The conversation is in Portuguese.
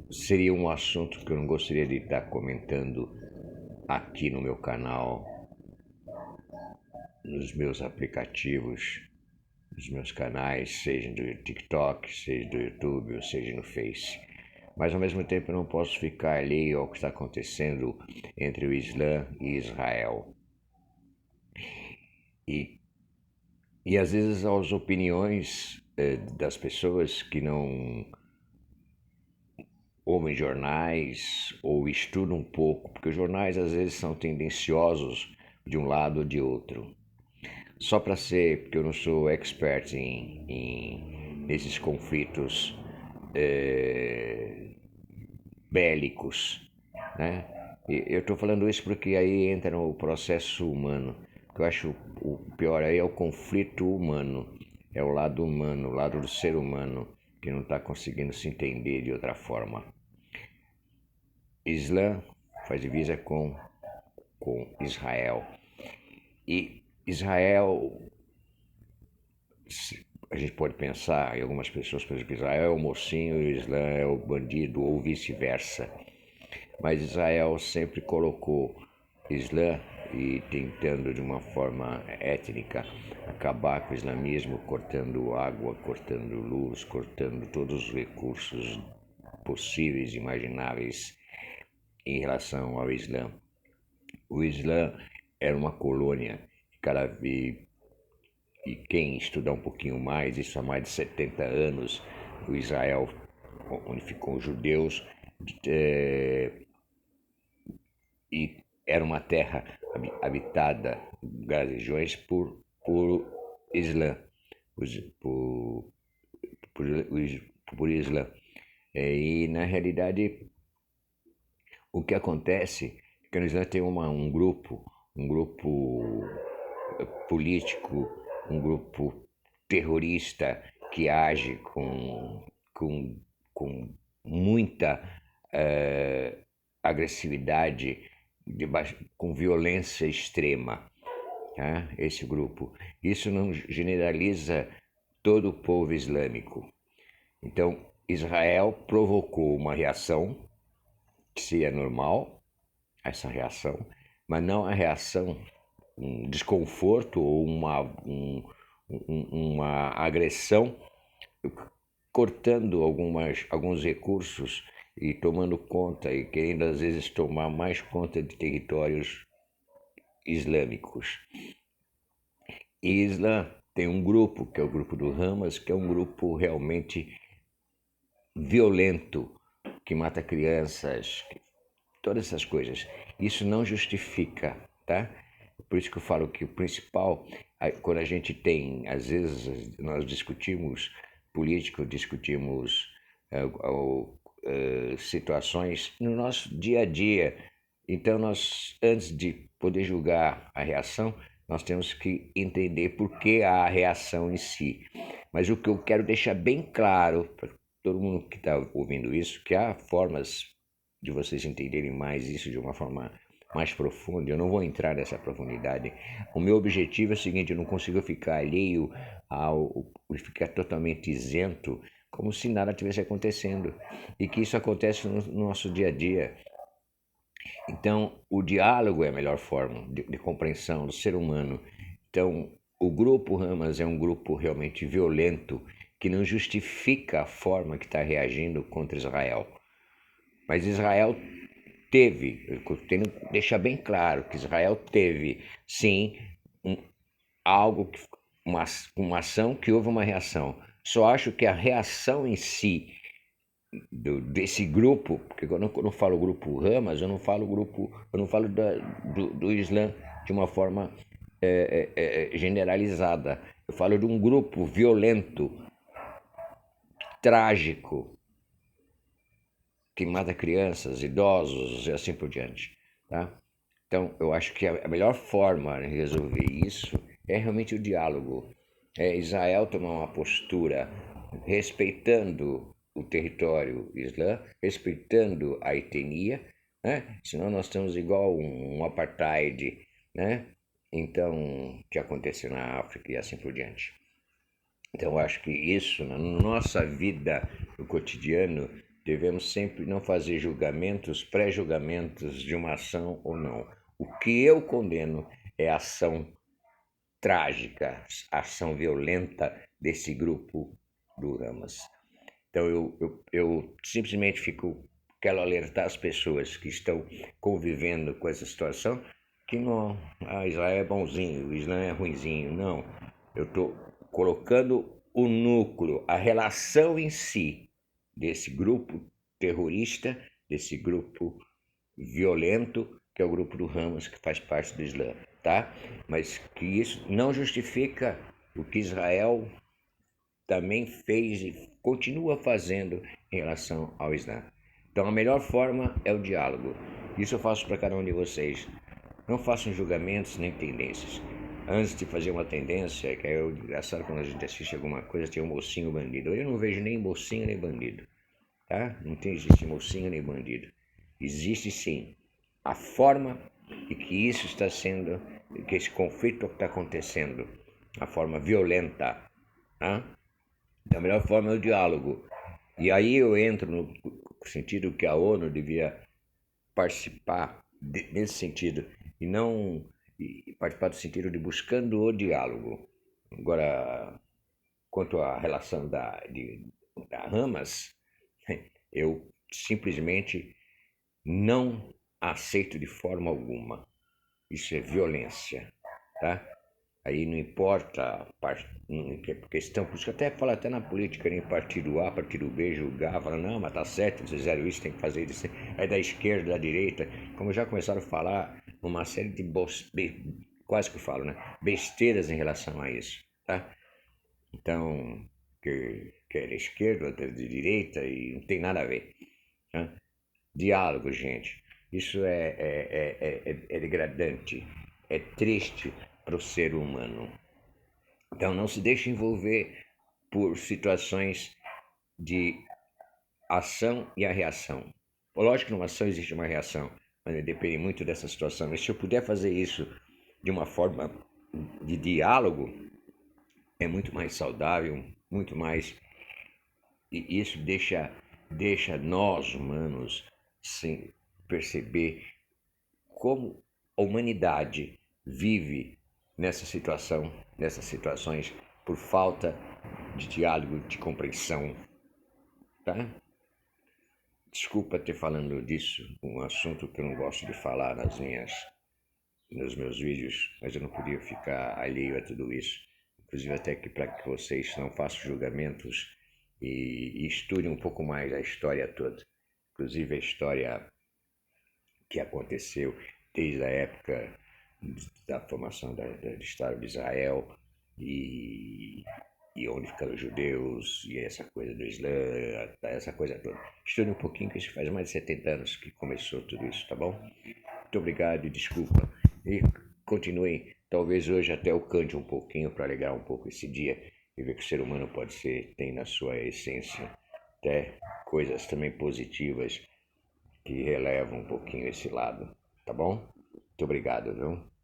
Seria um assunto que eu não gostaria de estar comentando aqui no meu canal, nos meus aplicativos, nos meus canais, seja do TikTok, seja do YouTube, ou seja no Face. Mas ao mesmo tempo eu não posso ficar alheio ao que está acontecendo entre o Islã e Israel. E, e às vezes as opiniões das pessoas que não ouvem jornais ou estudam um pouco, porque os jornais às vezes são tendenciosos de um lado ou de outro. Só para ser, porque eu não sou expert nesses conflitos bélicos, né? E eu estou falando isso porque aí entra no processo humano. O que eu acho o pior aí é o conflito humano, é o lado humano, o lado do ser humano que não está conseguindo se entender de outra forma. Islã faz divisa com Israel. E Israel, a gente pode pensar, e algumas pessoas pensam que Israel é o mocinho e o Islã é o bandido, ou vice-versa. Mas Israel sempre colocou Islã e tentando de uma forma étnica acabar com o islamismo, cortando água, cortando luz, cortando todos os recursos possíveis e imagináveis em relação ao Islã. O Islã era uma colônia e quem estudar um pouquinho mais, isso há mais de 70 anos, o Israel unificou os judeus e era uma terra habitada das regiões por Islã, por, por, por Islã. E na realidade o que acontece é que no Islã tem um grupo político, um grupo terrorista que age com muita agressividade, com violência extrema. Tá? Esse grupo. Isso não generaliza todo o povo islâmico. Então, Israel provocou uma reação, que seria normal, essa reação, mas não a reação, um desconforto ou uma agressão, cortando alguns recursos e tomando conta e querendo às vezes tomar mais conta de territórios islâmicos. E Islã tem um grupo, que é o grupo do Hamas, que é um grupo realmente violento, que mata crianças, todas essas coisas. Isso não justifica, tá? Por isso que eu falo que o principal, quando a gente tem, às vezes nós discutimos política, discutimos situações no nosso dia a dia. Então nós, antes de poder julgar a reação, nós temos que entender por que a reação em si. Mas o que eu quero deixar bem claro para todo mundo que está ouvindo isso, que há formas de vocês entenderem mais isso de uma forma mais profunda. Eu não vou entrar nessa profundidade. O meu objetivo é o seguinte: eu não consigo ficar alheio ficar totalmente isento, como se nada tivesse acontecendo, e que isso acontece no nosso dia a dia. Então, o diálogo é a melhor forma de compreensão do ser humano. Então, o grupo Hamas é um grupo realmente violento que não justifica a forma que está reagindo contra Israel. Mas Israel teve, eu tenho que deixar bem claro que Israel teve, sim, algo, uma ação que houve uma reação. Só acho que a reação em si desse grupo, porque quando eu não falo grupo Hamas, eu não falo do Islã de uma forma generalizada. Eu falo de um grupo violento, trágico, que mata crianças, idosos e assim por diante, tá? Então, eu acho que a melhor forma de resolver isso é realmente o diálogo. É Israel tomar uma postura respeitando o território islã, respeitando a etnia, né? Senão nós estamos igual um apartheid, né? Então, que aconteceu na África e assim por diante. Então, eu acho que isso, na nossa vida, no cotidiano, devemos sempre não fazer julgamentos, pré-julgamentos de uma ação ou não. O que eu condeno é a ação trágica, a ação violenta desse grupo do Hamas. Então eu simplesmente quero alertar as pessoas que estão convivendo com essa situação que não, Israel é bonzinho, Israel é ruinzinho. Não, eu estou colocando o núcleo, a relação em si desse grupo terrorista, desse grupo violento, que é o grupo do Hamas, que faz parte do Islã, tá? Mas que isso não justifica o que Israel também fez e continua fazendo em relação ao Islã. Então a melhor forma é o diálogo. Isso eu faço para cada um de vocês. Não façam julgamentos nem tendências. Antes de fazer uma tendência, que é engraçado quando a gente assiste alguma coisa, tem um mocinho bandido. Eu não vejo nem mocinho nem bandido, tá? Não existe mocinho nem bandido. Existe sim a forma e que isso está sendo, que esse conflito está acontecendo, a forma violenta, tá? Da melhor forma é o diálogo. E aí eu entro no sentido que a ONU devia participar nesse sentido e não participar do sentido de buscando o diálogo. Agora, quanto à relação da Hamas, eu simplesmente não aceito de forma alguma. Isso é violência, tá? Aí não importa a questão, por isso que até fala até na política, nem partido A, partido B, julgar, fala, não, mas tá certo, vocês fizeram isso, tem que fazer isso. É da esquerda, da direita, como já começaram a falar uma série de quase que eu falo, né? Besteiras em relação a isso, tá? Então, que é da esquerda, outra é de direita, e não tem nada a ver. Tá? Diálogo, gente. Isso é degradante, é triste para o ser humano. Então não se deixe envolver por situações de ação e a reação. Lógico que numa ação existe uma reação, mas depende muito dessa situação. Mas se eu puder fazer isso de uma forma de diálogo, é muito mais saudável, muito mais. E isso deixa nós, humanos, sem perceber como a humanidade vive nessas situações, por falta de diálogo, de compreensão, tá? Desculpa ter falando disso, um assunto que eu não gosto de falar nos meus vídeos, mas eu não podia ficar alheio a tudo isso. Inclusive até que para que vocês não façam julgamentos e estudem um pouco mais a história toda. Inclusive a história que aconteceu desde a época da formação do Estado de Israel e onde ficaram os judeus e essa coisa do Islã, essa coisa toda. Estude um pouquinho, que isso faz mais de 70 anos que começou tudo isso, tá bom? Muito obrigado e desculpa. E continuem, talvez hoje até eu cante um pouquinho para alegrar um pouco esse dia e ver que o ser humano tem na sua essência até coisas também positivas que relevam um pouquinho esse lado, tá bom? Muito obrigado, viu?